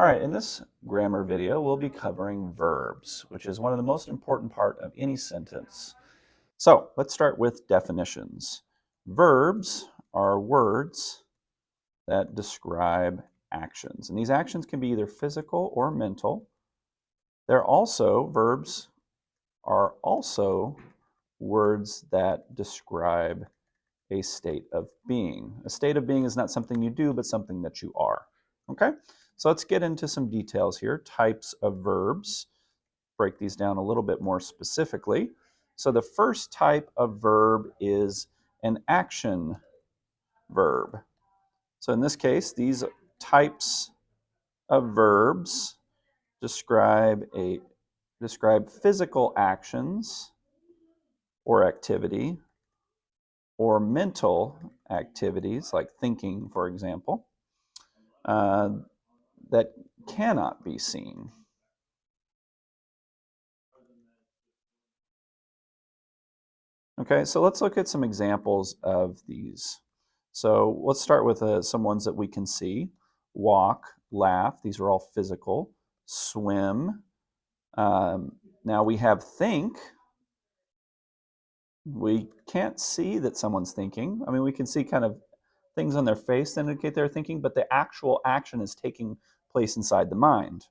All right, in this grammar video, we'll be covering verbs, which is one of the most important part of any sentence. So let's start with definitions. Verbs are words that describe actions, and these actions can be either physical or mental. Verbs are also words that describe a state of being. A state of being is not something you do, but something that you are. Okay? So let's get into some details here. Types of verbs. Break these down a little bit more specifically. So the first type of verb is an action verb. So in this case, these types of verbs describe physical actions or activity, or mental activities like thinking, for example, that cannot be seen. Okay, so let's look at some examples of these. So let's start with some ones that we can see. Walk, laugh, these are all physical. Swim. Now we have think. We can't see that someone's thinking. I mean, we can see kind of things on their face that indicate they're thinking, but the actual action is taking place inside the mind.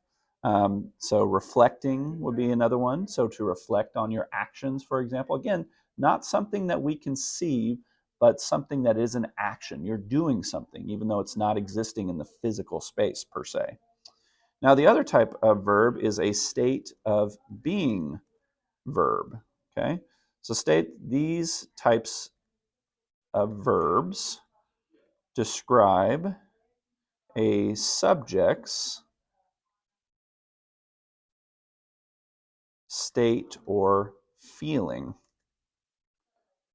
So reflecting would be another one. So to reflect on your actions, for example, again, not something that we can see, but something that is an action. You're doing something, even though it's not existing in the physical space per se. Now, the other type of verb is a state of being verb. Okay, so these types of verbs describe a subject's state or feeling,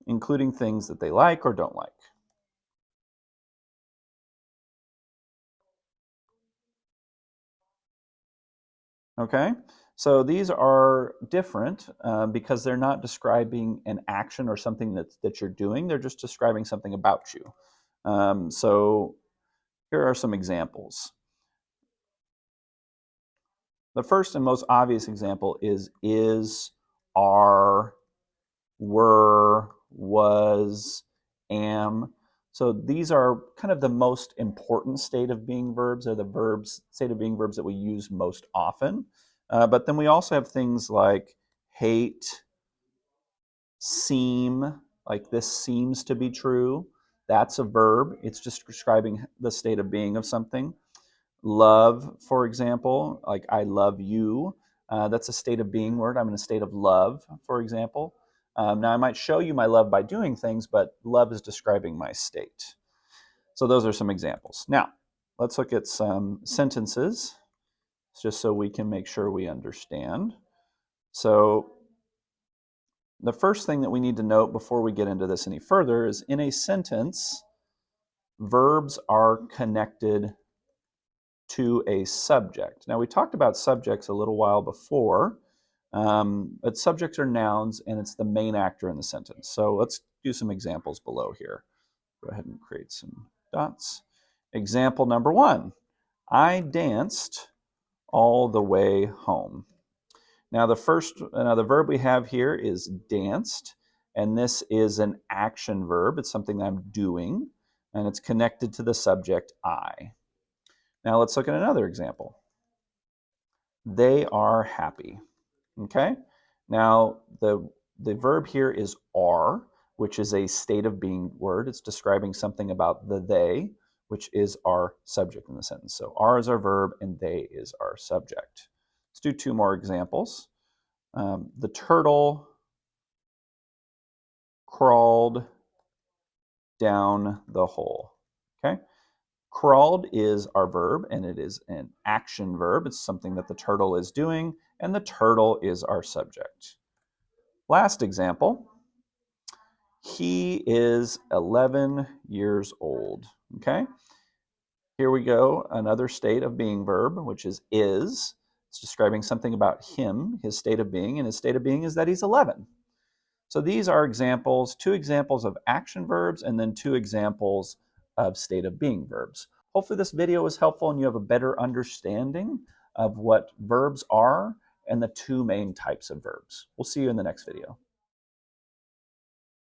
including things that they like or don't like. Okay, so these are different because they're not describing an action or something that you're doing. They're just describing something about you. So here are some examples. The first and most obvious example is, are, were, was, am. So these are kind of the most important state of being verbs, or the state of being verbs that we use most often. But then we also have things like hate, seem, like this seems to be true. That's a verb. It's just describing the state of being of something. Love, for example, like I love you. That's a state of being word. I'm in a state of love, for example. Now, I might show you my love by doing things, but love is describing my state. So those are some examples. Now, let's look at some sentences, just so we can make sure we understand. So the first thing that we need to note before we get into this any further is in a sentence, verbs are connected to a subject. Now, we talked about subjects a little while before, but subjects are nouns and it's the main actor in the sentence. So let's do some examples below here. Go ahead and create some dots. Example number 1, I danced all the way home. Now the verb we have here is danced, and this is an action verb. It's something that I'm doing, and it's connected to the subject I. Now let's look at another example. They are happy. Okay? Now the verb here is are, which is a state of being word. It's describing something about the they, which is our subject in the sentence. So are is our verb and they is our subject. Let's do 2 more examples. The turtle crawled down the hole. Okay? Crawled is our verb, and it is an action verb. It's something that the turtle is doing, and the turtle is our subject. Last example, he is 11 years old. Okay? Here we go, another state of being verb, which is. It's describing something about him, his state of being, and his state of being is that he's 11. So these are examples, 2 examples of action verbs, and then 2 examples of state of being verbs. hopefully this video was helpful and you have a better understanding of what verbs are and the two main types of verbs. We'll see you in the next video.